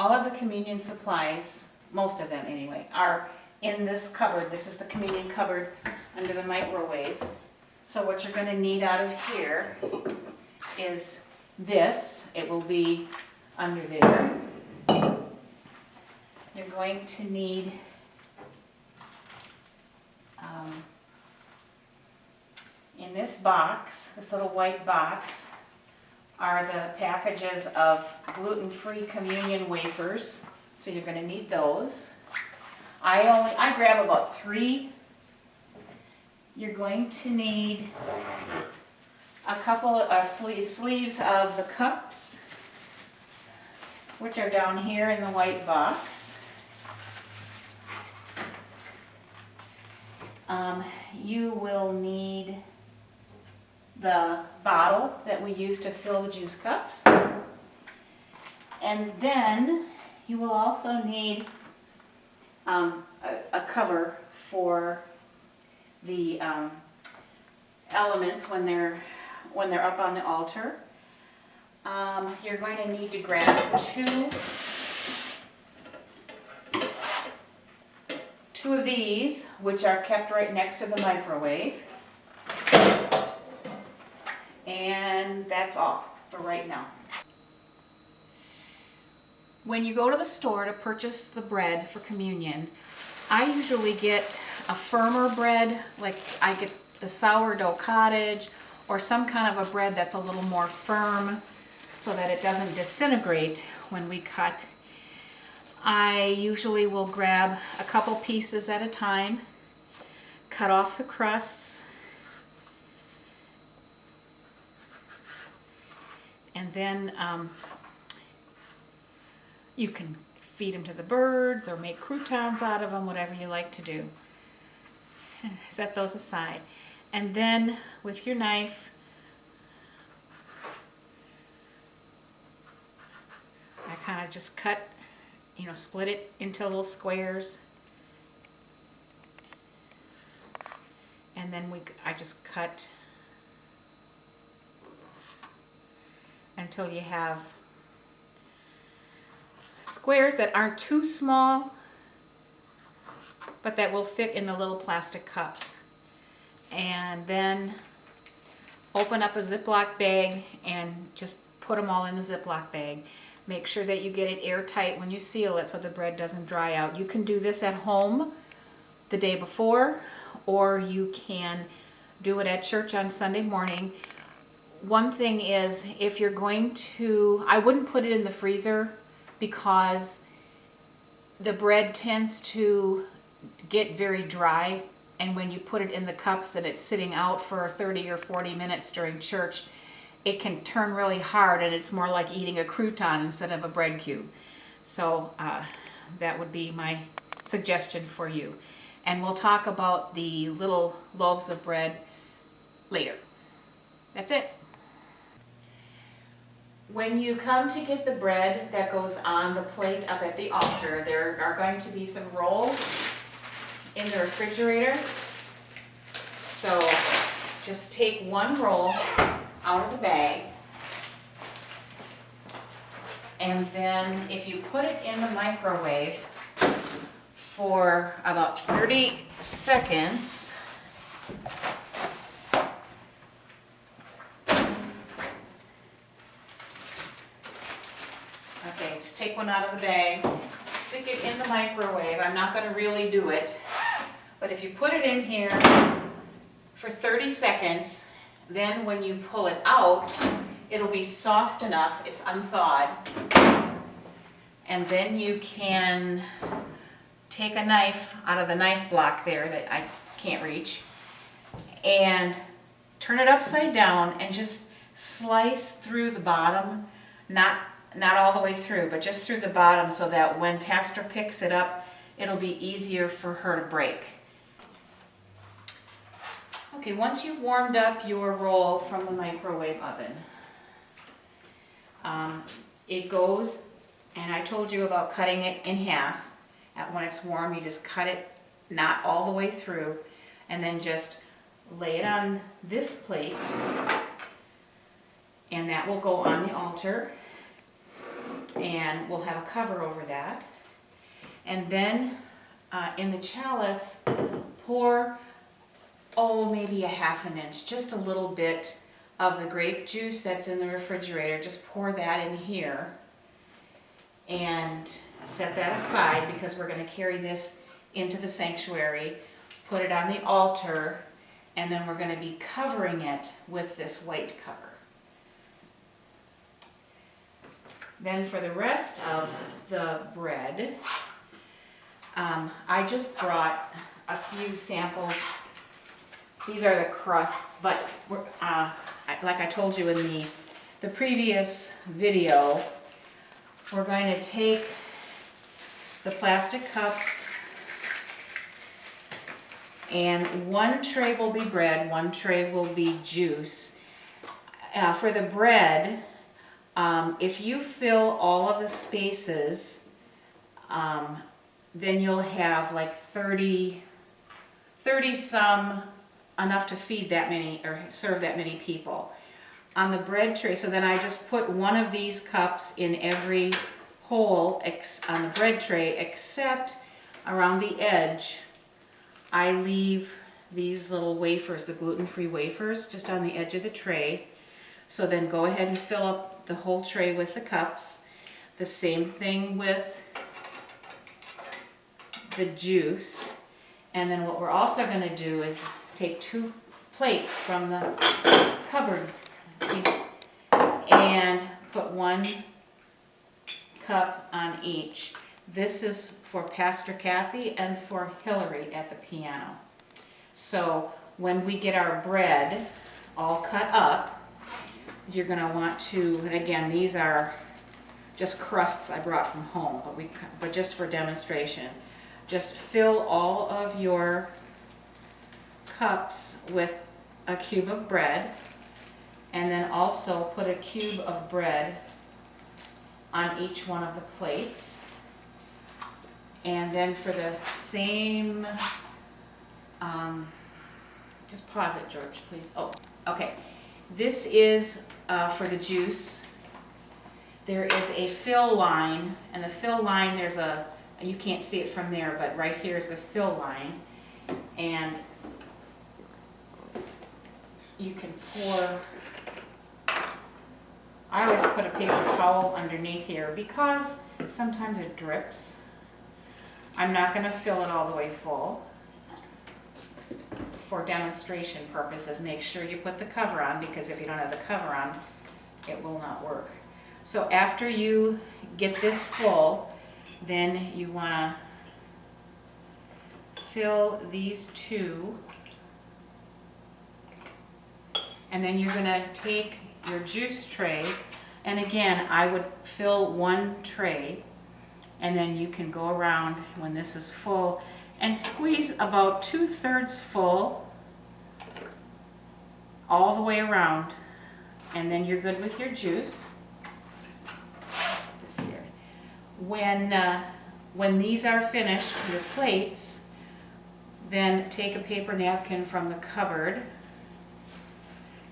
all of the communion supplies, most of them anyway, are in this cupboard. This is the communion cupboard under the microwave. So what you're going to need out of here is this. It will be under there. You're going to need in this box, this little white box, are the packages of gluten-free communion wafers. So you're going to need those. I grab about 3. You're going to need a couple of sleeves of the cups, which are down here in the white box. You will need the bottle that we use to fill the juice cups. And then you will also need a cover for the elements when they're up on the altar. You're going to need to grab two of these, which are kept right next to the microwave. And that's all for right now. When you go to the store to purchase the bread for communion, I usually get a firmer bread, like I get the sourdough cottage, or some kind of a bread that's a little more firm so that it doesn't disintegrate when we cut. I usually will grab a couple pieces at a time, cut off the crusts, and then you can feed them to the birds or make croutons out of them, whatever you like to do. Set those aside. And then with your knife, I kind of just cut, split it into little squares. And then I just cut until you have squares that aren't too small, but that will fit in the little plastic cups. And then open up a Ziploc bag and just put them all in the Ziploc bag. Make sure that you get it airtight when you seal it so the bread doesn't dry out. You can do this at home the day before, or you can do it at church on Sunday morning. One thing is, if you're going to, I wouldn't put it in the freezer because the bread tends to get very dry, and when you put it in the cups and it's sitting out for 30 or 40 minutes during church, it can turn really hard and it's more like eating a crouton instead of a bread cube. So that would be my suggestion for you. And we'll talk about the little loaves of bread later. That's it. When you come to get the bread that goes on the plate up at the altar, there are going to be some rolls in the refrigerator. So just take one roll out of the bag, and then if you put it in the microwave for about 30 seconds, okay, just take one out of the bag, stick it in the microwave. I'm not going to really do it, but if you put it in here for 30 seconds, then when you pull it out, it'll be soft enough, it's unthawed, and then you can take a knife out of the knife block there that I can't reach and turn it upside down and just slice through the bottom, not all the way through, but just through the bottom, so that when Pastor picks it up, it'll be easier for her to break. Okay, once you've warmed up your roll from the microwave oven, it goes, and I told you about cutting it in half. When it's warm, you just cut it not all the way through, and then just lay it on this plate, and that will go on the altar. and we'll have a cover over that. And then in the chalice, pour, maybe a ½ inch, just a little bit of the grape juice that's in the refrigerator. Just pour that in here and set that aside because we're going to carry this into the sanctuary, put it on the altar, and then we're going to be covering it with this white cover. Then for the rest of the bread, I just brought a few samples. These are the crusts, but like I told you in the previous video, we're going to take the plastic cups, and one tray will be bread, one tray will be juice. For the bread, if you fill all of the spaces, then you'll have like 30 some, enough to feed that many or serve that many people. On the bread tray, so then I just put one of these cups in every hole on the bread tray, except around the edge I leave these little wafers, the gluten-free wafers, just on the edge of the tray. So then go ahead and fill up the whole tray with the cups. The same thing with the juice. And then what we're also going to do is take 2 plates from the cupboard and put 1 cup on each. This is for Pastor Kathy and for Hillary at the piano. So when we get our bread all cut up, you're going to want to, and again, these are just crusts I brought from home, but just for demonstration, just fill all of your cups with a cube of bread, and then also put a cube of bread on each one of the plates. And then for the same, just pause it, George, please. Oh, okay. This is for the juice. There is a fill line, and the fill line, you can't see it from there, but right here is the fill line. And you can pour, I always put a paper towel underneath here because sometimes it drips. I'm not going to fill it all the way full. For demonstration purposes, make sure you put the cover on, because if you don't have the cover on, it will not work. So after you get this full, then you want to fill these 2, and then you're going to take your juice tray, and again I would fill 1 tray, and then you can go around when this is full and squeeze about 2/3 full all the way around, and then you're good with your juice. This here. When these are finished, your plates, then take a paper napkin from the cupboard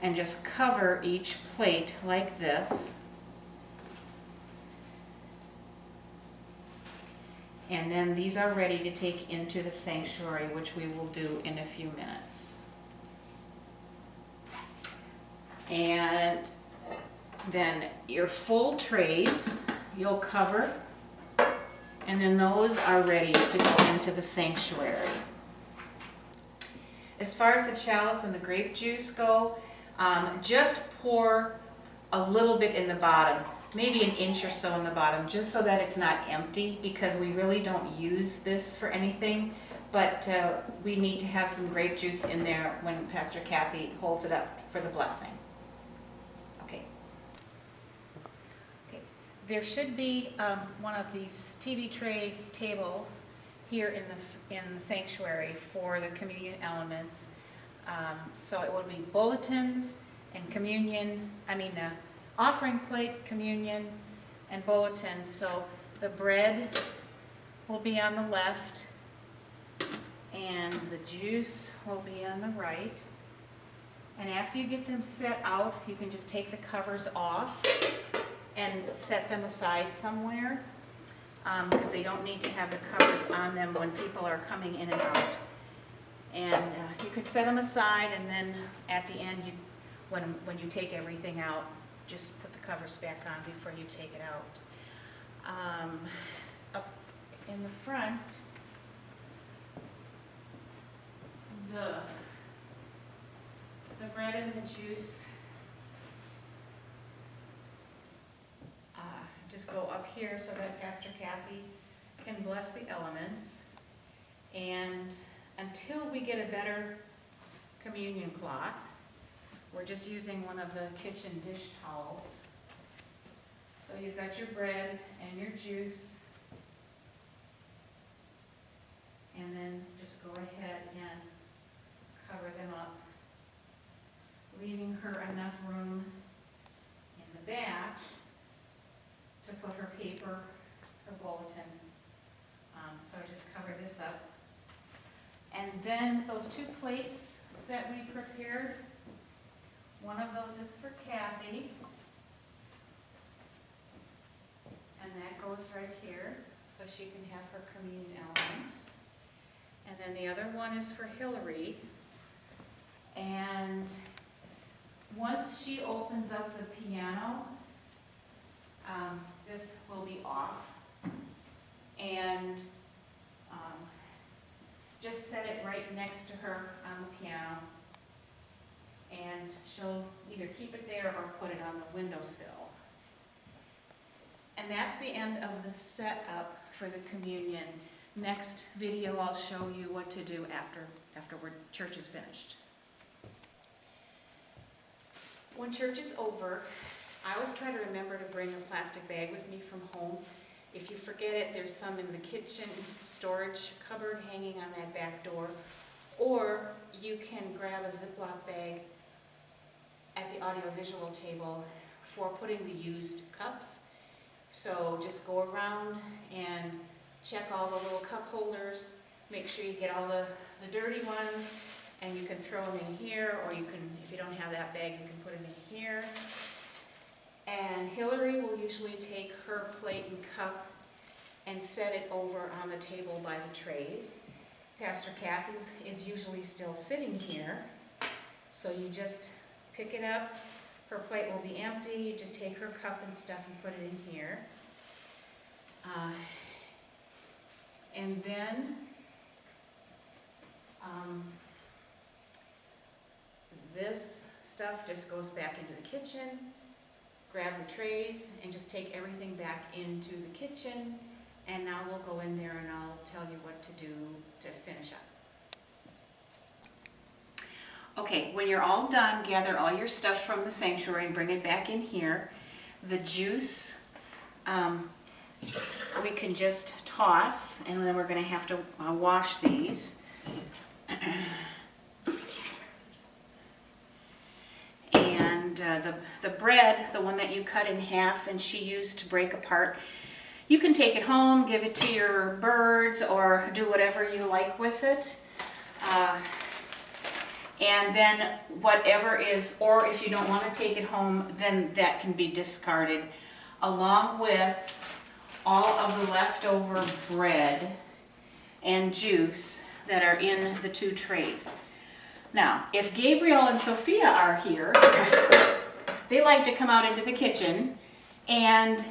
and just cover each plate like this. And then these are ready to take into the sanctuary, which we will do in a few minutes. And then your full trays you'll cover, and then those are ready to go into the sanctuary. As far as the chalice and the grape juice go, just pour a little bit in the bottom, maybe 1 inch or so in the bottom, just so that it's not empty, because we really don't use this for anything, but we need to have some grape juice in there when Pastor Kathy holds it up for the blessing. Okay. Okay. There should be one of these TV tray tables here in the sanctuary for the communion elements. So it will be bulletins and communion, offering plate, communion, and bulletins. So the bread will be on the left, and the juice will be on the right. And after you get them set out, you can just take the covers off, and set them aside somewhere, because they don't need to have the covers on them when people are coming in and out. And you could set them aside, and then at the end, when you take everything out, just put the covers back on before you take it out. Up in the front, the bread and the juice just go up here so that Pastor Kathy can bless the elements. And until we get a better communion cloth, we're just using one of the kitchen dish towels. So you've got your bread and your juice, and then just go ahead and cover them up, leaving her enough room in the back to put her paper, her bulletin. So I just cover this up. And then those 2 plates that we prepared, one of those is for Kathy, and that goes right here so she can have her communion elements. And then the other one is for Hillary. And once she opens up the piano, this will be off. And just set it right next to her on the piano. And she'll either keep it there or put it on the windowsill. And that's the end of the setup for the communion. Next video, I'll show you what to do after church is finished. When church is over, I always try to remember to bring a plastic bag with me from home. If you forget it, there's some in the kitchen storage cupboard hanging on that back door. Or you can grab a Ziploc bag at the audiovisual table for putting the used cups. So just go around and check all the little cup holders, make sure you get all the dirty ones, and you can throw them in here, or you can, if you don't have that bag, you can put them in here. And Hillary will usually take her plate and cup and set it over on the table by the trays. Pastor Kathy's is usually still sitting here, so you just pick it up. Her plate will be empty. You just take her cup and stuff and put it in here. And then this stuff just goes back into the kitchen. Grab the trays and just take everything back into the kitchen. And now we'll go in there and I'll tell you what to do to finish up. Okay, when you're all done, gather all your stuff from the sanctuary and bring it back in here. The juice, we can just toss, and then we're going to have to wash these. And the bread, the one that you cut in half and she used to break apart, you can take it home, give it to your birds, or do whatever you like with it. And then whatever is, or if you don't want to take it home, then that can be discarded, along with all of the leftover bread and juice that are in the 2 trays. Now, if Gabriel and Sophia are here, they like to come out into the kitchen and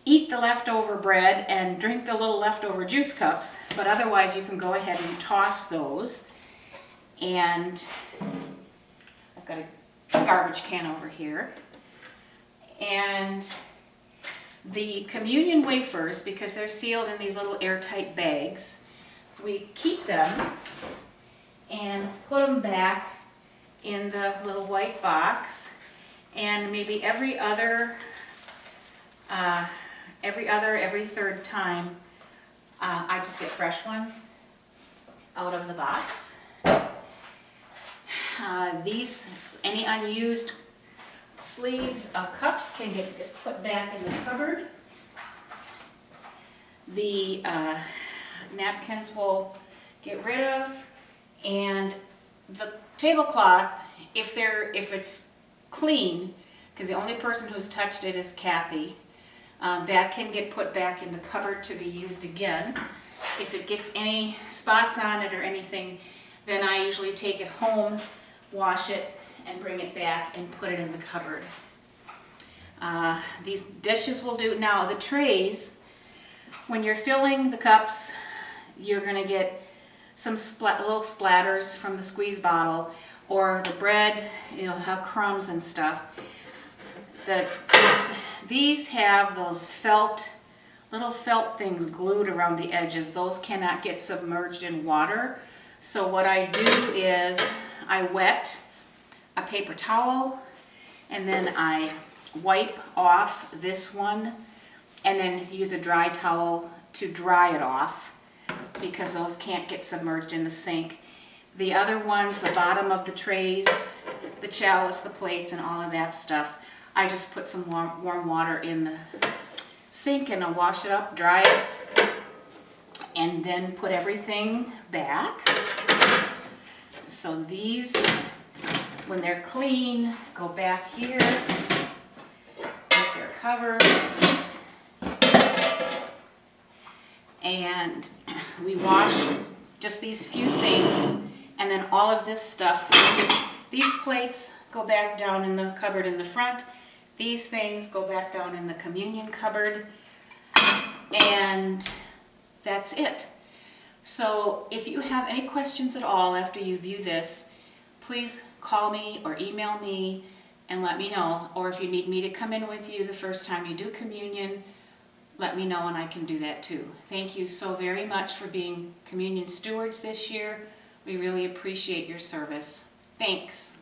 eat the leftover bread and drink the little leftover juice cups, but otherwise you can go ahead and toss those. And I've got a garbage can over here. And the communion wafers, because they're sealed in these little airtight bags, we keep them and put them back in the little white box. And maybe every third time, I just get fresh ones out of the box. Any unused sleeves of cups can get put back in the cupboard. The napkins will get rid of, and the tablecloth, if it's clean, because the only person who's touched it is Kathy. That can get put back in the cupboard to be used again. If it gets any spots on it or anything, then I usually take it home, wash it, and bring it back and put it in the cupboard. These dishes will do. Now the trays, when you're filling the cups, you're going to get some little splatters from the squeeze bottle, or the bread, you'll have crumbs and stuff. These have those little felt things glued around the edges. Those cannot get submerged in water. So what I do is I wet a paper towel, and then I wipe off this one, and then use a dry towel to dry it off, because those can't get submerged in the sink. The other ones, the bottom of the trays, the chalice, the plates, and all of that stuff, I just put some warm water in the sink and I'll wash it up, dry it, and then put everything back. So these, when they're clean, go back here with their covers. And we wash just these few things, and then all of this stuff. These plates go back down in the cupboard in the front. These things go back down in the communion cupboard, and that's it. So if you have any questions at all after you view this, please call me or email me and let me know. Or if you need me to come in with you the first time you do communion, let me know and I can do that too. Thank you so very much for being communion stewards this year. We really appreciate your service. Thanks.